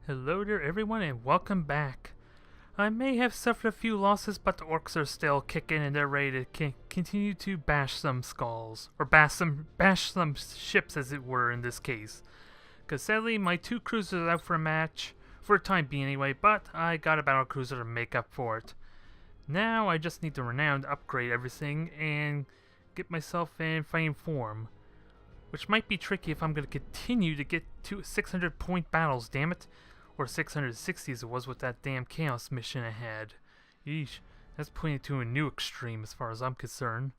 Hello there everyone and welcome back. I may have suffered a few losses, but the orcs are still kicking and they're ready to continue to bash some skulls. Or bash some ships as it were in this case. Because sadly my two cruisers are out for a match, for a time being anyway, but I got a battlecruiser to make up for it. Now I just need the renown to upgrade everything and get myself in fighting form. Which might be tricky if I'm going to continue to get to 600 point battles, damn it. Or 660 as it was with that damn chaos mission I had. Yeesh, that's pointing to a new extreme as far as I'm concerned.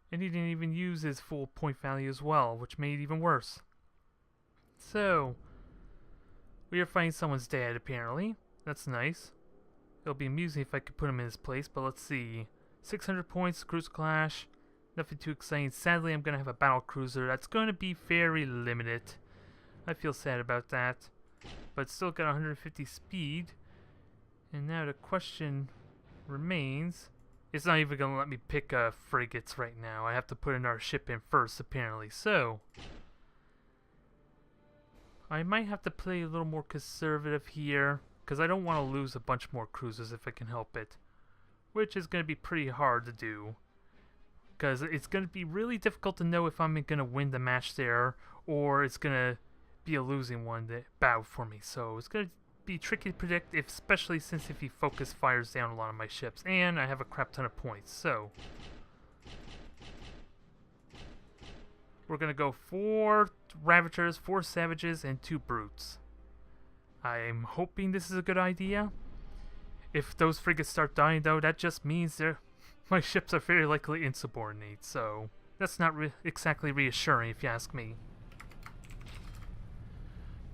And he didn't even use his full point value as well, which made it even worse. So, we are fighting someone's dad apparently. That's nice. It'll be amusing if I could put him in his place, but let's see. 600 points, cruise clash. Nothing too exciting. Sadly, I'm going to have a battlecruiser that's going to be very limited. I feel sad about that. But still got 150 speed. And now the question remains. It's not even going to let me pick frigates right now. I have to put another ship in first apparently. So I might have to play a little more conservative here. Because I don't want to lose a bunch more cruisers if I can help it. Which is going to be pretty hard to do. Because it's going to be really difficult to know if I'm going to win the match there. Or it's going to be a losing one that bow for me, so it's gonna be tricky to predict, especially since if he focus fires down a lot of my ships, and I have a crap ton of points. So we're gonna go 4 Ravagers, 4 Savages, and 2 Brutes. I'm hoping this is a good idea. If those frigates start dying, though, that just means my ships are very likely insubordinate, so that's not exactly reassuring if you ask me.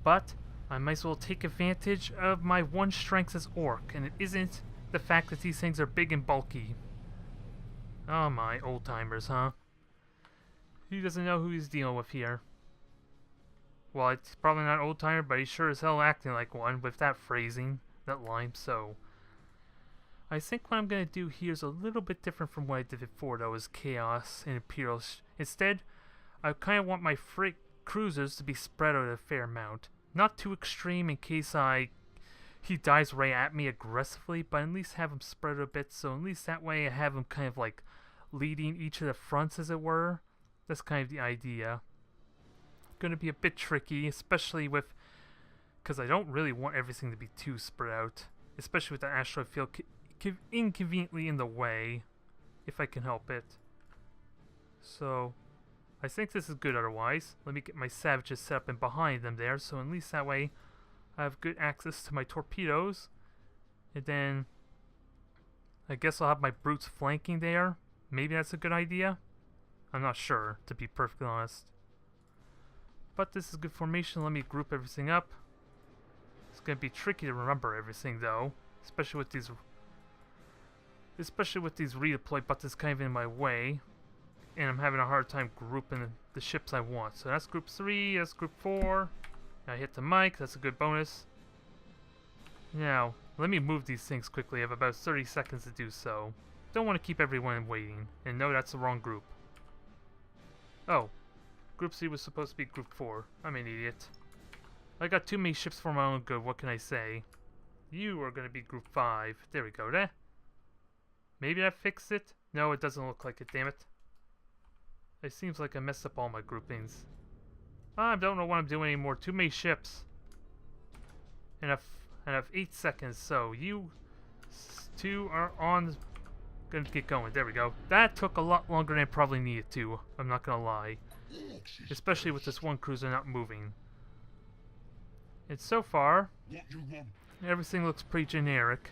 But I might as well take advantage of my one strength as orc, and it isn't the fact that these things are big and bulky. Oh my, old timers, huh? He doesn't know who he's dealing with here. Well, it's probably not old timer, but he's sure as hell acting like one with that phrasing, that line, so I think what I'm going to do here is a little bit different from what I did before, though, is Chaos and Imperial. Instead, I kind of want my cruisers to be spread out a fair amount. Not too extreme in case he dies right at me aggressively, but at least have him spread a bit, so at least that way I have him kind of like leading each of the fronts, as it were. That's kind of the idea. Gonna be a bit tricky, especially with, because I don't really want everything to be too spread out, especially with the asteroid field inconveniently in the way, if I can help it. So I think this is good otherwise. Let me get my savages set up in behind them there, so at least that way I have good access to my torpedoes. And then I guess I'll have my brutes flanking there. Maybe that's a good idea. I'm not sure, to be perfectly honest. But this is good formation. Let me group everything up. It's going to be tricky to remember everything though, especially with these redeploy buttons kind of in my way. And I'm having a hard time grouping the ships I want. So that's group 3, that's group 4. I hit the mic, that's a good bonus. Now, let me move these things quickly. I have about 30 seconds to do so. Don't want to keep everyone waiting. And no, that's the wrong group. Oh, group C was supposed to be group 4. I'm an idiot. I got too many ships for my own good, what can I say? You are going to be group 5. There we go, there. Maybe I fixed it? No, it doesn't look like it, damn it. It seems like I messed up all my groupings. I don't know what I'm doing anymore. Too many ships. And I have 8 seconds, so you 2 are on. Gonna get going. There we go. That took a lot longer than it probably needed to. I'm not gonna lie. Especially with this one cruiser not moving. And so far, everything looks pretty generic.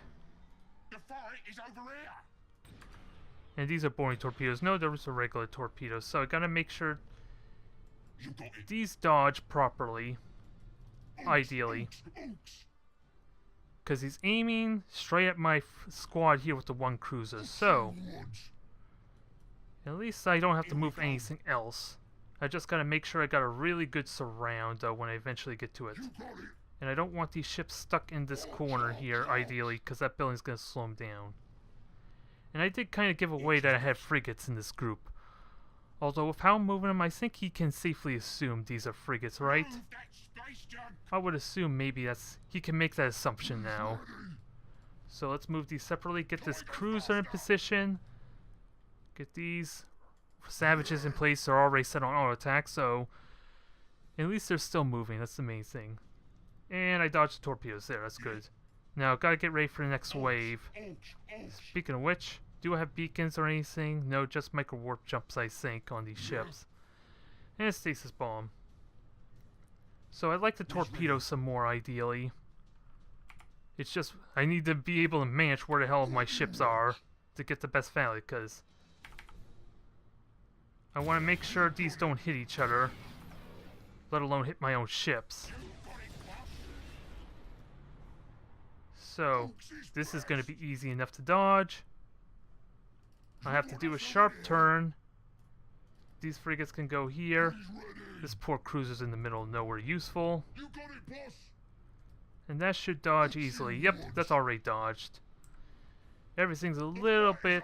The fight is over here. And these are boring torpedoes. No, those are regular torpedoes. So I gotta make sure these dodge properly. Ideally. Because he's aiming straight at my squad here with the one cruiser. So at least I don't have to move anything else. I just gotta make sure I got a really good surround though when I eventually get to it. And I don't want these ships stuck in this corner here, ideally, because that building's gonna slow them down. And I did kind of give away that I had frigates in this group. Although with how I'm moving him, I think he can safely assume these are frigates, right? Move that space junk. I would assume maybe he can make that assumption now. So let's move these separately, get this cruiser in position. Get these savages in place. They're already set on auto attack, so at least they're still moving. That's the main thing. And I dodged the torpedoes there. That's good. Now, gotta get ready for the next wave. Speaking of which, do I have beacons or anything? No, just micro warp jumps, I think, on these ships. And a stasis bomb. So I'd like to torpedo some more, ideally. It's just, I need to be able to manage where the hell my ships are to get the best value, because I want to make sure these don't hit each other, let alone hit my own ships. So, this is going to be easy enough to dodge. I have to do a sharp turn. These frigates can go here. This poor cruiser's in the middle, nowhere useful. And that should dodge easily. Yep, that's already dodged. Everything's a little bit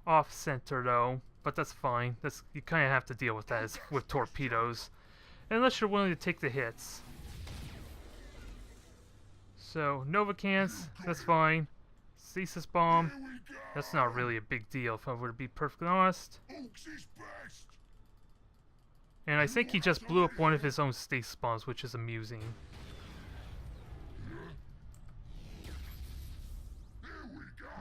off-center though, but that's fine. You kind of have to deal with that with torpedoes. Unless you're willing to take the hits. So, Nova cans, that's fine. Stasis bomb, that's not really a big deal if I were to be perfectly honest. And I think he just blew up one of his own stasis bombs, which is amusing.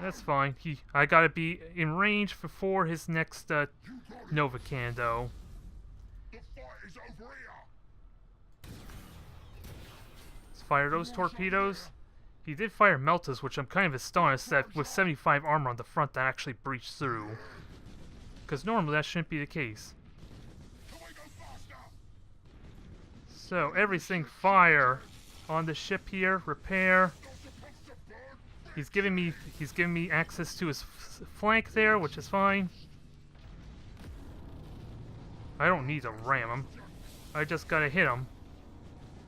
That's fine. I gotta be in range before his next Nova can, though. Let's fire those torpedoes. He did fire Meltas, which I'm kind of astonished that with 75 armor on the front that actually breached through. Because normally that shouldn't be the case. So everything fire on the ship here. Repair. He's giving me access to his flank there, which is fine. I don't need to ram him. I just gotta hit him.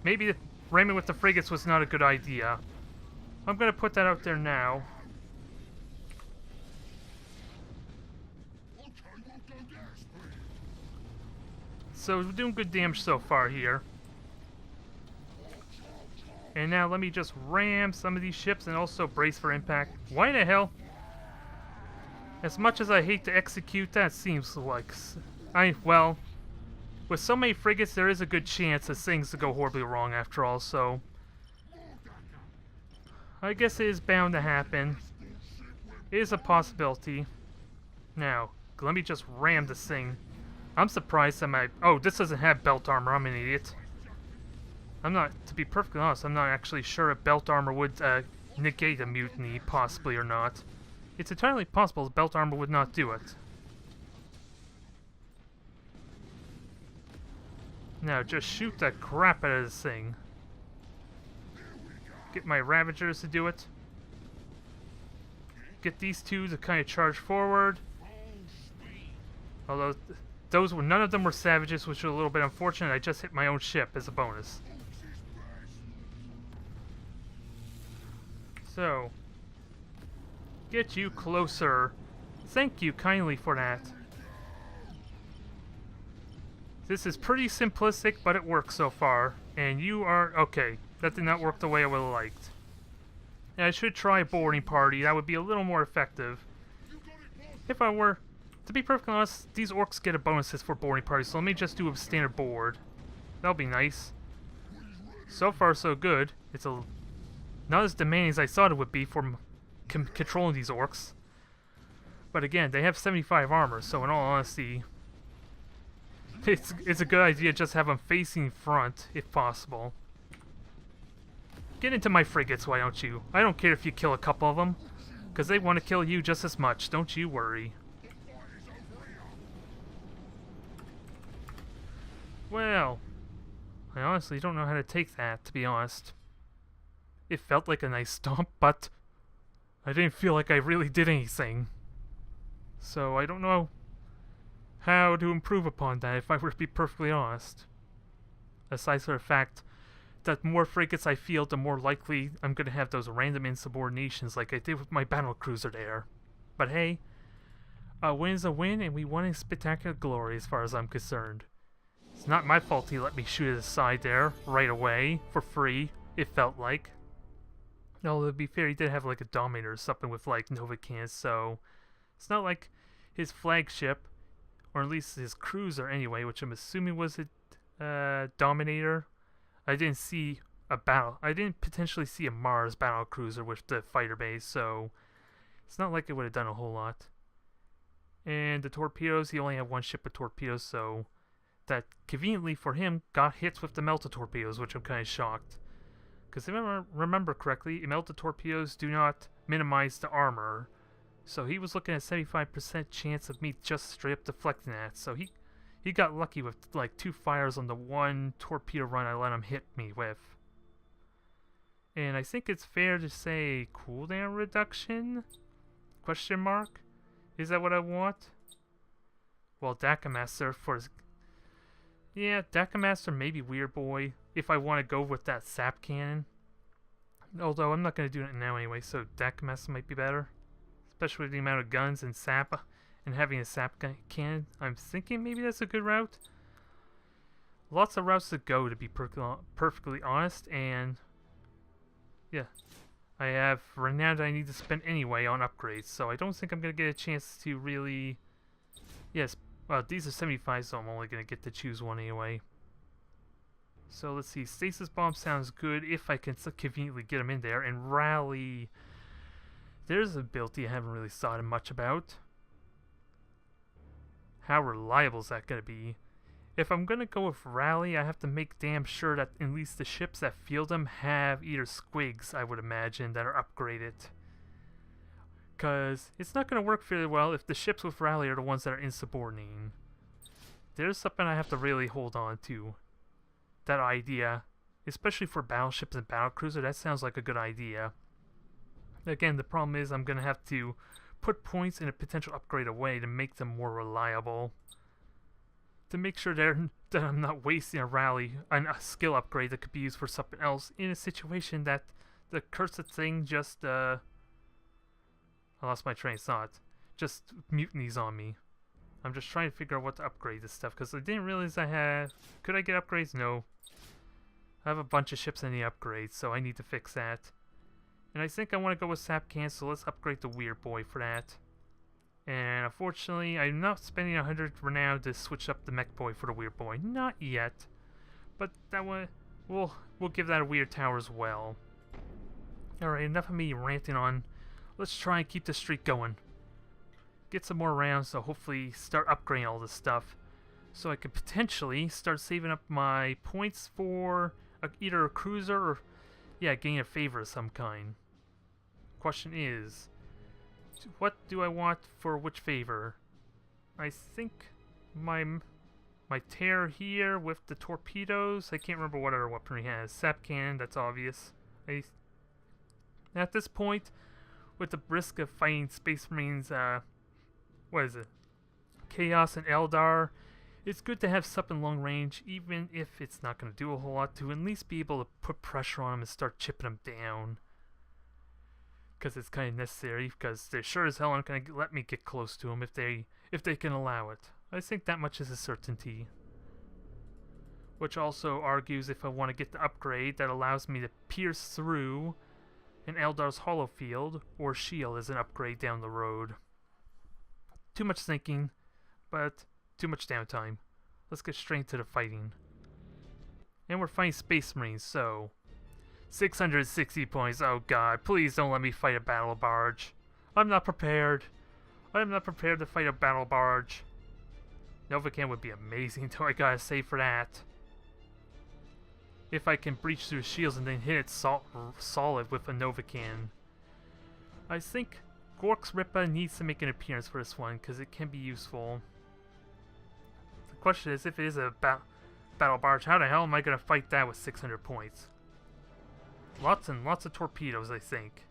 Maybe ramming with the frigates was not a good idea. I'm gonna put that out there now. So we're doing good damage so far here. And now let me just ram some of these ships and also brace for impact. Why the hell? As much as I hate to execute that, seems like... well, with so many frigates, there is a good chance that things go horribly wrong after all, so... I guess it is bound to happen. It is a possibility. Now, let me just ram this thing. I'm surprised that my... Oh, this doesn't have belt armor. I'm an idiot. I'm not, to be perfectly honest, I'm not actually sure if belt armor would negate a mutiny, possibly or not. It's entirely possible that belt armor would not do it. Now, just shoot the crap out of this thing. Get my Ravagers to do it. Get these two to kind of charge forward. Although, none of them were Savages, which was a little bit unfortunate. I just hit my own ship as a bonus. So, get you closer. Thank you kindly for that. This is pretty simplistic, but it works so far. And you are... Okay, that did not work the way I would have liked. And I should try a boarding party. That would be a little more effective. If I were... To be perfectly honest, these orcs get a bonuses for boarding parties, so let me just do a standard board. That'll be nice. So far, so good. It's not as demanding as I thought it would be for controlling these orcs. But again, they have 75 armor, so in all honesty, it's a good idea just have them facing front, if possible. Get into my frigates, why don't you? I don't care if you kill a couple of them, because they want to kill you just as much, don't you worry. Well, I honestly don't know how to take that, to be honest. It felt like a nice stomp, but I didn't feel like I really did anything. So I don't know how to improve upon that, if I were to be perfectly honest. Aside from the fact that the more frigates I field, the more likely I'm going to have those random insubordinations like I did with my Battlecruiser there. But hey, A win is a win, and we won in spectacular glory as far as I'm concerned. It's not my fault he let me shoot at the side there right away for free, it felt like. Although to be fair, he did have like a Dominator or something with like Nova cannons, so it's not like his flagship, or at least his cruiser anyway, which I'm assuming was a Dominator. I didn't see a battle. I didn't potentially see a Mars Battlecruiser with the fighter base, so it's not like it would have done a whole lot. And the torpedoes, he only had one ship with torpedoes, so that conveniently for him got hits with the melta torpedoes, which I'm kind of shocked. Because if I remember correctly, melta torpedoes do not minimize the armor. So he was looking at 75% chance of me just straight up deflecting that. So he got lucky with like 2 fires on the 1 torpedo run I let him hit me with. And I think it's fair to say cooldown reduction? Question mark? Is that what I want? Well, Dakamaster for his... Yeah, Dakamaster maybe Weird Boy if I want to go with that sap cannon. Although I'm not going to do it now anyway, so Dakamaster might be better. Especially with the amount of guns and sap and having a sap cannon. I'm thinking maybe that's a good route. Lots of routes to go, to be perfectly honest, and yeah. I have renown that I need to spend anyway on upgrades, so I don't think I'm going to get a chance to really... Yes, well, these are 75, so I'm only going to get to choose one anyway. So let's see, Stasis Bomb sounds good if I can conveniently get them in there, and Rally... There's an ability I haven't really thought much about. How reliable is that going to be? If I'm going to go with Rally, I have to make damn sure that at least the ships that field them have either squigs, I would imagine, that are upgraded. Because it's not going to work very well if the ships with Rally are the ones that are insubordinating. There's something I have to really hold on to. That idea. Especially for battleships and battlecruiser, that sounds like a good idea. Again, the problem is I'm going to have to put points in a potential upgrade away to make them more reliable. To make sure that I'm not wasting a rally and a skill upgrade that could be used for something else in a situation that the cursed thing just, I lost my train of thought. Just mutinies on me. I'm just trying to figure out what to upgrade this stuff, because I didn't realize I had... Could I get upgrades? No. I have a bunch of ships in the upgrades, so I need to fix that. And I think I want to go with Sap Can, so let's upgrade the Weird Boy for that. And unfortunately, I'm not spending 100 renown to switch up the Mech Boy for the Weird Boy. Not yet. But that one, we'll give that a Weird Tower as well. Alright, enough of me ranting on. Let's try and keep the streak going. Get some more rounds, so hopefully start upgrading all this stuff. So I could potentially start saving up my points for either a cruiser or, yeah, getting a favor of some kind. Question is, what do I want for which favor? I think my tear here with the torpedoes. I can't remember what other weapon he has. Sap cannon, that's obvious. At this point, with the risk of fighting Space Marines, what is it? Chaos and Eldar, it's good to have something long range, even if it's not going to do a whole lot, to at least be able to put pressure on them and start chipping them down. Because it's kind of necessary, because they sure as hell aren't going to let me get close to them if they can allow it. I think that much is a certainty. Which also argues if I want to get the upgrade that allows me to pierce through an Eldar's hollow field or shield as an upgrade down the road. Too much thinking, but too much downtime. Let's get straight into the fighting. And we're fighting Space Marines, so 660 points. Oh god, please don't let me fight a battle barge. I'm not prepared. I'm not prepared to fight a battle barge. Novacan would be amazing, though I gotta say for that. If I can breach through shields and then hit it solid with a Novacan. I think Orks Ripa needs to make an appearance for this one, because it can be useful. The question is, if it is a battle barge, how the hell am I going to fight that with 600 points? Lots and lots of torpedoes, I think.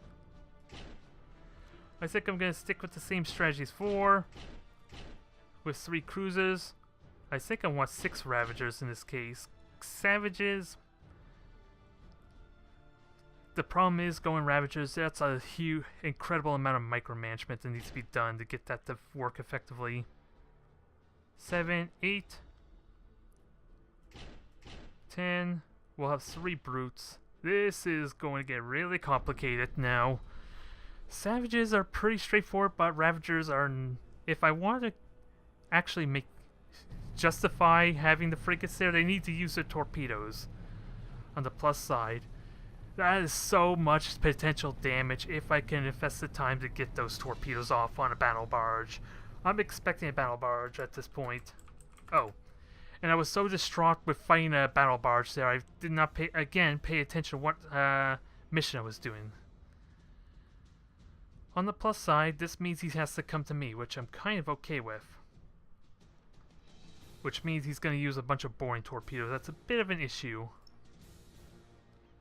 I think I'm going to stick with the same strategy as 4. With 3 cruisers. I think I want 6 Ravagers in this case. Savages... the problem is going Ravagers, that's a huge, incredible amount of micromanagement that needs to be done to get that to work effectively. 7, 8, 10. We'll have 3 brutes. This is going to get really complicated now. Savages are pretty straightforward, but Ravagers are... If I want to actually justify having the frigates there, they need to use their torpedoes. On the plus side, that is so much potential damage if I can invest the time to get those torpedoes off on a battle barge. I'm expecting a battle barge at this point. Oh, and I was so distraught with fighting a battle barge there, I did not pay attention to what mission I was doing. On the plus side, this means he has to come to me, which I'm kind of okay with. Which means he's going to use a bunch of boring torpedoes. That's a bit of an issue.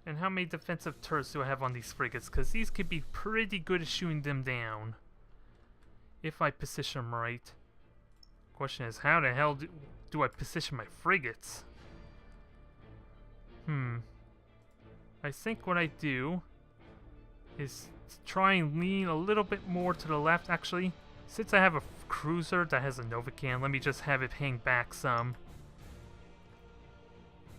And how many defensive turrets do I have on these frigates? Because these could be pretty good at shooting them down. If I position them right. Question is, how the hell do I position my frigates? I think what I do is try and lean a little bit more to the left. Actually, since I have a cruiser that has a Novacan, let me just have it hang back some.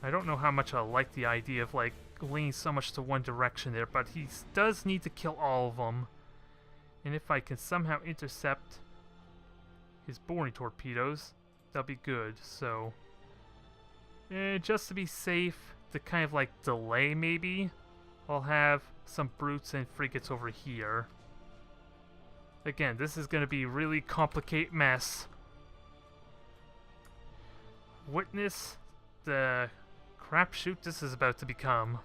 I don't know how much I like the idea of like leaning so much to one direction there, but he does need to kill all of them. And if I can somehow intercept his boring torpedoes, that'll be good. So, just to be safe, to kind of like delay maybe, I'll have some brutes and frigates over here. Again, this is going to be a really complicated mess. Witness the crapshoot this is about to become.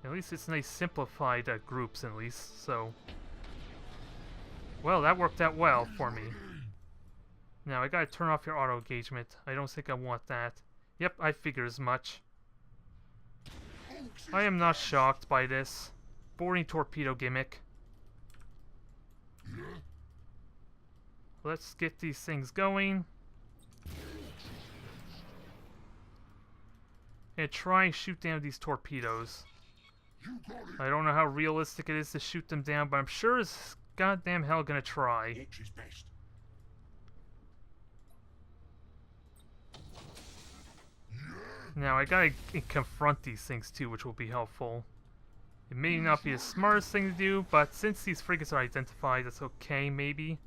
At least it's nice simplified groups at least, so... Well, that worked out well for me. Now, I gotta turn off your auto engagement. I don't think I want that. Yep, I figured as much. I am not shocked by this. Boring torpedo gimmick. Let's get these things going. And try and shoot down these torpedoes. I don't know how realistic it is to shoot them down, but I'm sure as goddamn hell gonna try. Now I gotta confront these things too, which will be helpful. It may not be the smartest thing to do, but since these frigates are identified, that's okay, maybe.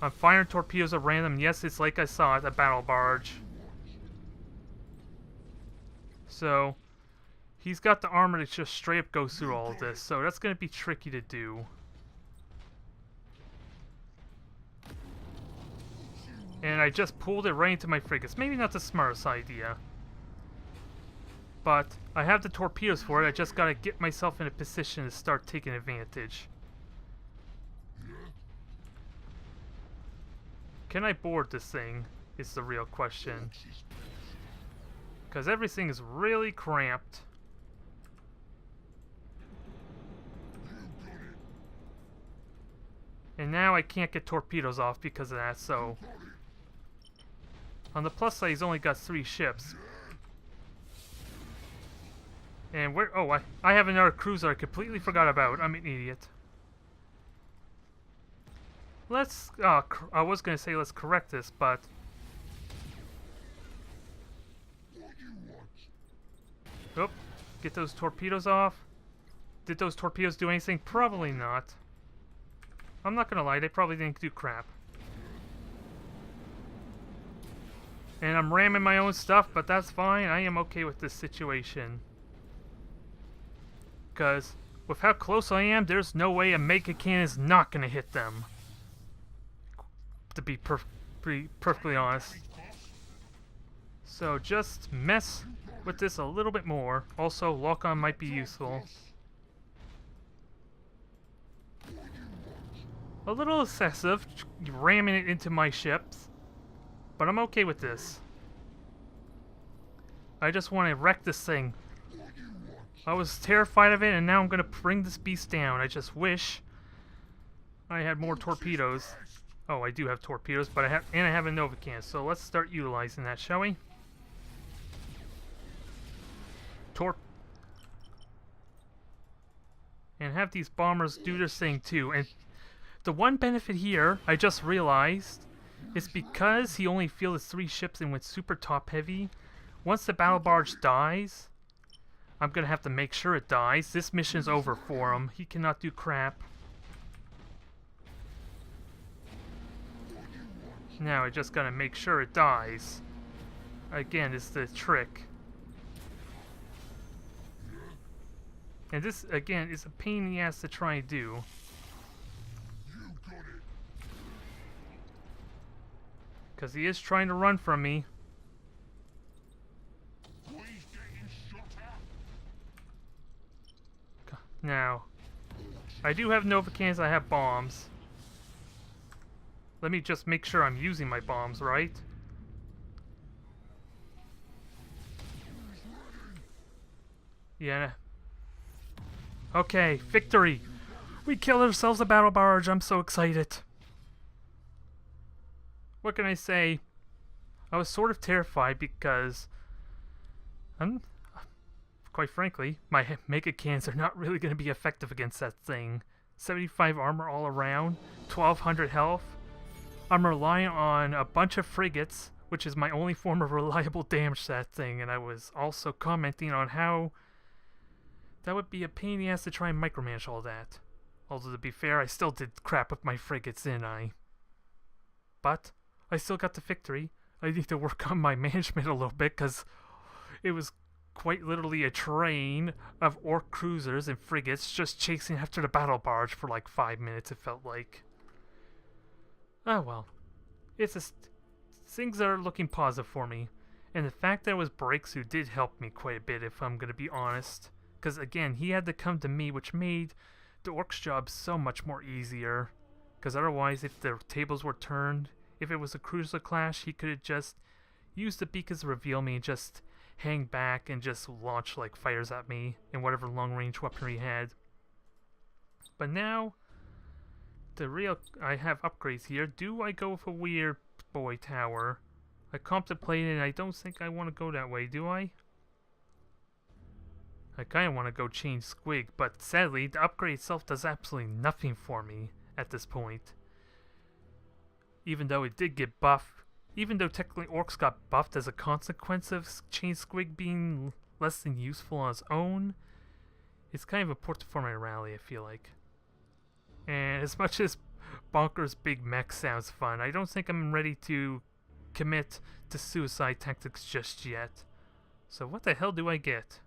I'm firing torpedoes at random. Yes, it's like I saw at a battle barge. So, he's got the armor that just straight up goes through all of this, so that's going to be tricky to do. And I just pulled it right into my frigates. Maybe not the smartest idea. But I have the torpedoes for it. I just got to get myself in a position to start taking advantage. Can I board this thing? Is the real question. Because everything is really cramped. And now I can't get torpedoes off because of that, so... On the plus side, he's only got 3 ships. And where... Oh, I have another cruiser I completely forgot about. I'm an idiot. Let's... I was going to say let's correct this, but... Oh, get those torpedoes off. Did those torpedoes do anything? Probably not. I'm not gonna lie, they probably didn't do crap. And I'm ramming my own stuff, but that's fine. I am okay with this situation. Because with how close I am, there's no way a mega cannon is not gonna hit them. To be perfectly honest. So just mess with this a little bit more. Also, lock-on might be useful. A little excessive, ramming it into my ships, but I'm okay with this. I just want to wreck this thing. I was terrified of it, and now I'm going to bring this beast down. I just wish I had more torpedoes. Oh, I do have torpedoes, but I have a Novacan, so let's start utilizing that, shall we? and have these bombers do their thing too. And the one benefit here, I just realized, is because he only fielded 3 ships and went super top heavy, once the battle barge dies, I'm gonna have to make sure it dies. This mission's over for him. He cannot do crap. Now I just gotta make sure it dies. Again, it's the trick. And this, again, is a pain in the ass to try and do. Because he is trying to run from me. Now, I do have Nova cannons, I have bombs. Let me just make sure I'm using my bombs right. Yeah. Okay, victory! We killed ourselves a battle barge, I'm so excited. What can I say? I was sort of terrified because quite frankly, my mega cannons are not really going to be effective against that thing. 75 armor all around, 1200 health. I'm relying on a bunch of frigates, which is my only form of reliable damage to that thing, and I was also commenting on how that would be a pain in the ass to try and micromanage all that. Although to be fair, I still did crap with my frigates, didn't I? But I still got the victory. I need to work on my management a little bit, because it was quite literally a train of Ork cruisers and frigates just chasing after the battle barge for like 5 minutes, it felt like. Oh well. Things are looking positive for me. And the fact that it was Breakthrough did help me quite a bit, if I'm going to be honest. Because again, he had to come to me, which made the Ork's job so much more easier. Because otherwise, if the tables were turned, if it was a cruiser clash, he could have just used the beacons to reveal me and just hang back and just launch like fires at me and whatever long range weaponry he had. But now, I have upgrades here. Do I go with a weird boy tower? I contemplated and I don't think I want to go that way, do I? I kind of want to go change Squig, but sadly, the upgrade itself does absolutely nothing for me at this point. Even though it did get buffed. Even though technically Orks got buffed as a consequence of Chain Squig being less than useful on its own, it's kind of important for my rally, I feel like. And as much as Bonkers Big Mech sounds fun, I don't think I'm ready to commit to suicide tactics just yet. So what the hell do I get?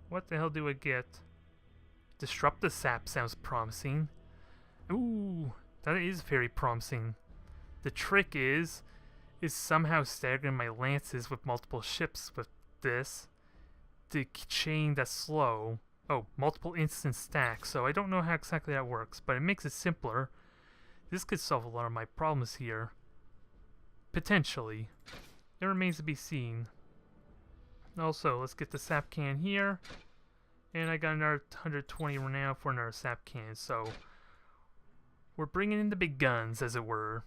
What the hell do I get? Disrupt the Sap sounds promising. Ooh, that is very promising. The trick is somehow staggering my lances with multiple ships with this to chain that's slow. Oh, multiple instant stacks, so I don't know how exactly that works, but it makes it simpler. This could solve a lot of my problems here. Potentially. It remains to be seen. Also, let's get the sap can here. And I got another 120 renown for another sap can, so we're bringing in the big guns, as it were.